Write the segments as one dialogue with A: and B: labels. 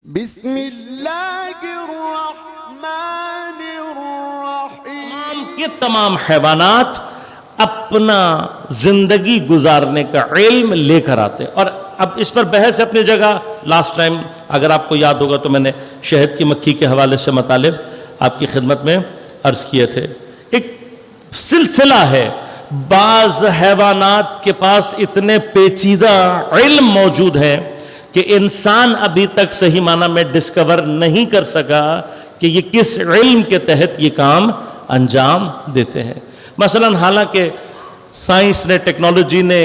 A: بسم اللہ الرحمن الرحیم۔
B: تمام کے تمام حیوانات اپنا زندگی گزارنے کا علم لے کر آتے ہیں، اور اب اس پر بحث اپنی جگہ۔ لاسٹ ٹائم اگر آپ کو یاد ہوگا تو میں نے شہد کی مکھی کے حوالے سے مطالب آپ کی خدمت میں عرض کیے تھے۔ ایک سلسلہ ہے، بعض حیوانات کے پاس اتنے پیچیدہ علم موجود ہیں کہ انسان ابھی تک صحیح معنی میں ڈسکور نہیں کر سکا کہ یہ کس علم کے تحت یہ کام انجام دیتے ہیں۔ مثلا حالانکہ سائنس نے، ٹیکنالوجی نے،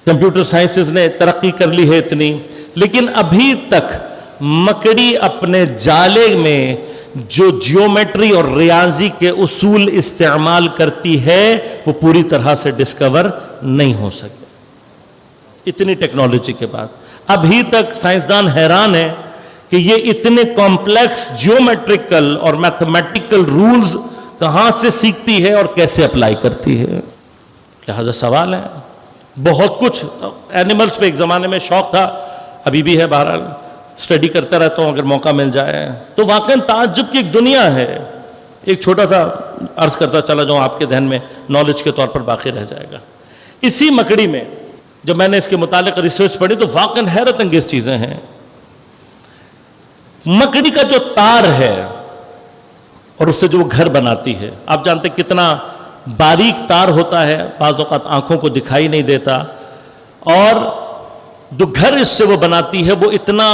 B: کمپیوٹر سائنسز نے ترقی کر لی ہے اتنی، لیکن ابھی تک مکڑی اپنے جالے میں جو جیومیٹری اور ریاضی کے اصول استعمال کرتی ہے وہ پوری طرح سے ڈسکور نہیں ہو سکے۔ اتنی ٹیکنالوجی کے بعد ابھی تک سائنسدان حیران ہیں کہ یہ اتنے کمپلیکس جیومیٹریکل اور میتھمیٹیکل رولز کہاں سے سیکھتی ہے اور کیسے اپلائی کرتی ہے۔ لہذا سوال ہے، بہت کچھ اینیملز پہ ایک زمانے میں شوق تھا، ابھی بھی ہے، بہرحال اسٹڈی کرتا رہتا ہوں اگر موقع مل جائے تو۔ واقعاً تعجب کی ایک دنیا ہے۔ ایک چھوٹا سا عرض کرتا چلا جاؤں، آپ کے ذہن میں نالج کے طور پر باقی رہ جائے گا۔ اسی مکڑی میں جب میں نے اس کے متعلق ریسرچ پڑھی تو واقعاً حیرت انگیز چیزیں ہیں۔ مکڑی کا جو تار ہے اور اس سے جو وہ گھر بناتی ہے، آپ جانتے کتنا باریک تار ہوتا ہے، بعض اوقات آنکھوں کو دکھائی نہیں دیتا، اور جو گھر اس سے وہ بناتی ہے وہ اتنا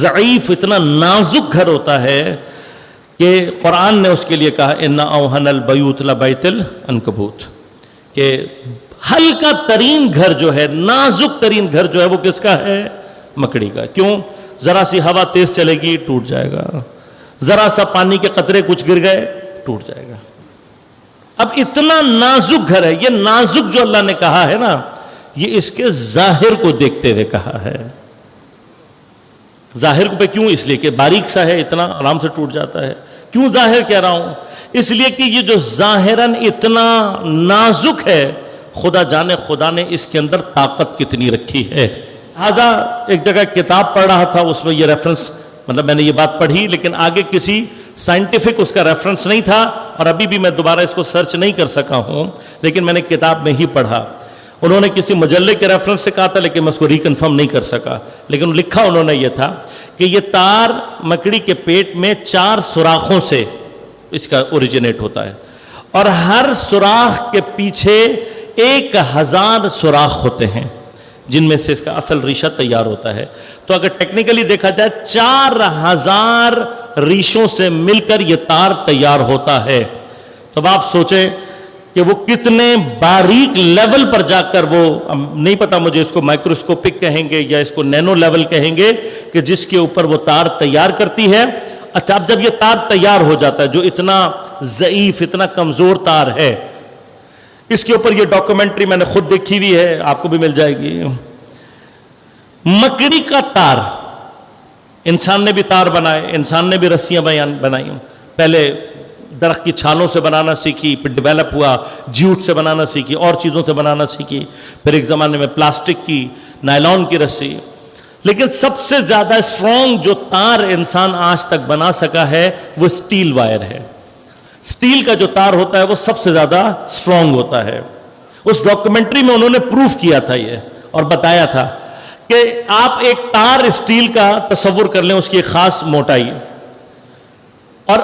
B: ضعیف، اتنا نازک گھر ہوتا ہے کہ قرآن نے اس کے لیے کہا اِنَّ أَوْهَنَ الْبَيُوتِ لَبَيْتِ الْعَنْكَبُوتِ، کہ ہلکا ترین گھر جو ہے، نازک ترین گھر جو ہے وہ کس کا ہے؟ مکڑی کا۔ کیوں؟ ذرا سی ہوا تیز چلے گی ٹوٹ جائے گا، ذرا سا پانی کے قطرے کچھ گر گئے ٹوٹ جائے گا۔ اب اتنا نازک گھر ہے، یہ نازک جو اللہ نے کہا ہے نا، یہ اس کے ظاہر کو دیکھتے ہوئے کہا ہے۔ ظاہر پہ کیوں؟ اس لیے کہ باریک سا ہے، اتنا آرام سے ٹوٹ جاتا ہے۔ کیوں ظاہر کہہ رہا ہوں؟ اس لیے کہ یہ جو ظاہراً اتنا نازک ہے، خدا جانے خدا نے اس کے اندر طاقت کتنی رکھی ہے۔ لہذا ایک جگہ کتاب پڑھ رہا تھا، اس میں یہ ریفرنس، مطلب میں نے یہ بات پڑھی لیکن آگے کسی سائنٹیفک اس کا ریفرنس نہیں تھا، اور ابھی بھی میں دوبارہ اس کو سرچ نہیں کر سکا ہوں، لیکن میں نے کتاب میں ہی پڑھا۔ انہوں نے کسی مجلے کے ریفرنس سے کہا تھا لیکن میں اس کو ریکنفرم نہیں کر سکا، لیکن لکھا انہوں نے یہ تھا کہ یہ تار مکڑی کے پیٹ میں 4 سوراخوں سے اس کا اوریجنیٹ ہوتا ہے، اور ہر سوراخ کے پیچھے 1000 سوراخ ہوتے ہیں جن میں سے اس کا اصل ریشہ تیار ہوتا ہے۔ تو اگر ٹیکنیکلی دیکھا جائے 4000 ریشوں سے مل کر یہ تار تیار ہوتا ہے۔ تو اب آپ سوچیں کہ وہ کتنے باریک لیول پر جا کر، وہ نہیں پتا مجھے اس کو مائکروسکوپک کہیں گے یا اس کو نینو لیول کہیں گے، کہ جس کے اوپر وہ تار تیار کرتی ہے۔ اچھا، اب جب یہ تار تیار ہو جاتا ہے جو اتنا ضعیف، اتنا کمزور تار ہے، اس کے اوپر یہ ڈاکومنٹری میں نے خود دیکھی ہوئی ہے، آپ کو بھی مل جائے گی۔ مکڑی کا تار، انسان نے بھی تار بنائے، انسان نے بھی رسیاں بنائی، پہلے درخت کی چھالوں سے بنانا سیکھی، پھر ڈیولپ ہوا جیوٹ سے بنانا سیکھی، اور چیزوں سے بنانا سیکھی، پھر ایک زمانے میں پلاسٹک کی، نائلون کی رسی۔ لیکن سب سے زیادہ اسٹرانگ جو تار انسان آج تک بنا سکا ہے وہ سٹیل وائر ہے۔ سٹیل کا جو تار ہوتا ہے وہ سب سے زیادہ اسٹرانگ ہوتا ہے۔ اس ڈاکومنٹری میں انہوں نے پروف کیا تھا یہ، اور بتایا تھا کہ آپ ایک تار اسٹیل کا تصور کر لیں، اس کی ایک خاص موٹائی، اور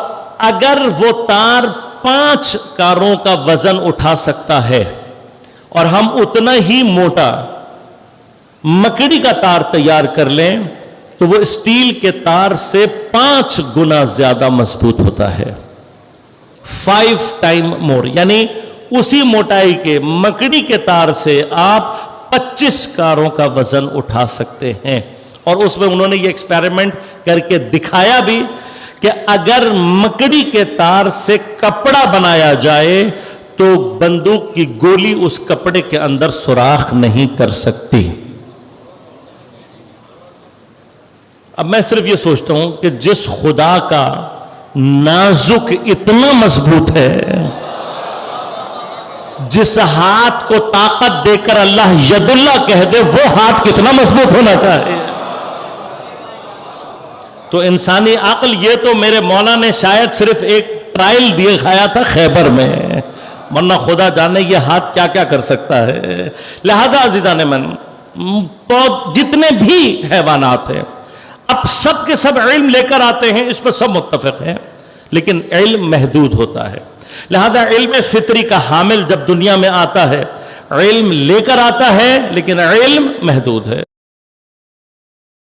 B: اگر وہ تار 5 کاروں کا وزن اٹھا سکتا ہے، اور ہم اتنا ہی موٹا مکڑی کا تار تیار کر لیں تو وہ اسٹیل کے تار سے 5 گنا زیادہ مضبوط ہوتا ہے، 5 ٹائم مور، یعنی اسی موٹائی کے مکڑی کے تار سے آپ 25 کاروں کا وزن اٹھا سکتے ہیں۔ اور اس میں انہوں نے یہ ایکسپیریمنٹ کر کے دکھایا بھی کہ اگر مکڑی کے تار سے کپڑا بنایا جائے تو بندوق کی گولی اس کپڑے کے اندر سوراخ نہیں کر سکتی۔ اب میں صرف یہ سوچتا ہوں کہ جس خدا کا نازک اتنا مضبوط ہے، جس ہاتھ کو طاقت دے کر اللہ ید اللہ کہہ دے، وہ ہاتھ کتنا مضبوط ہونا چاہیے۔ تو انسانی عقل، یہ تو میرے مولا نے شاید صرف ایک ٹرائل دیے کھایا تھا خیبر میں، ورنہ خدا جانے یہ ہاتھ کیا کیا کر سکتا ہے۔ لہذا عزیزان من، تو جتنے بھی حیوانات ہیں اب سب کے سب علم لے کر آتے ہیں، اس پر سب متفق ہیں، لیکن علم محدود ہوتا ہے۔ لہذا علم فطری کا حامل جب دنیا میں آتا ہے، علم لے کر آتا ہے لیکن علم محدود ہے۔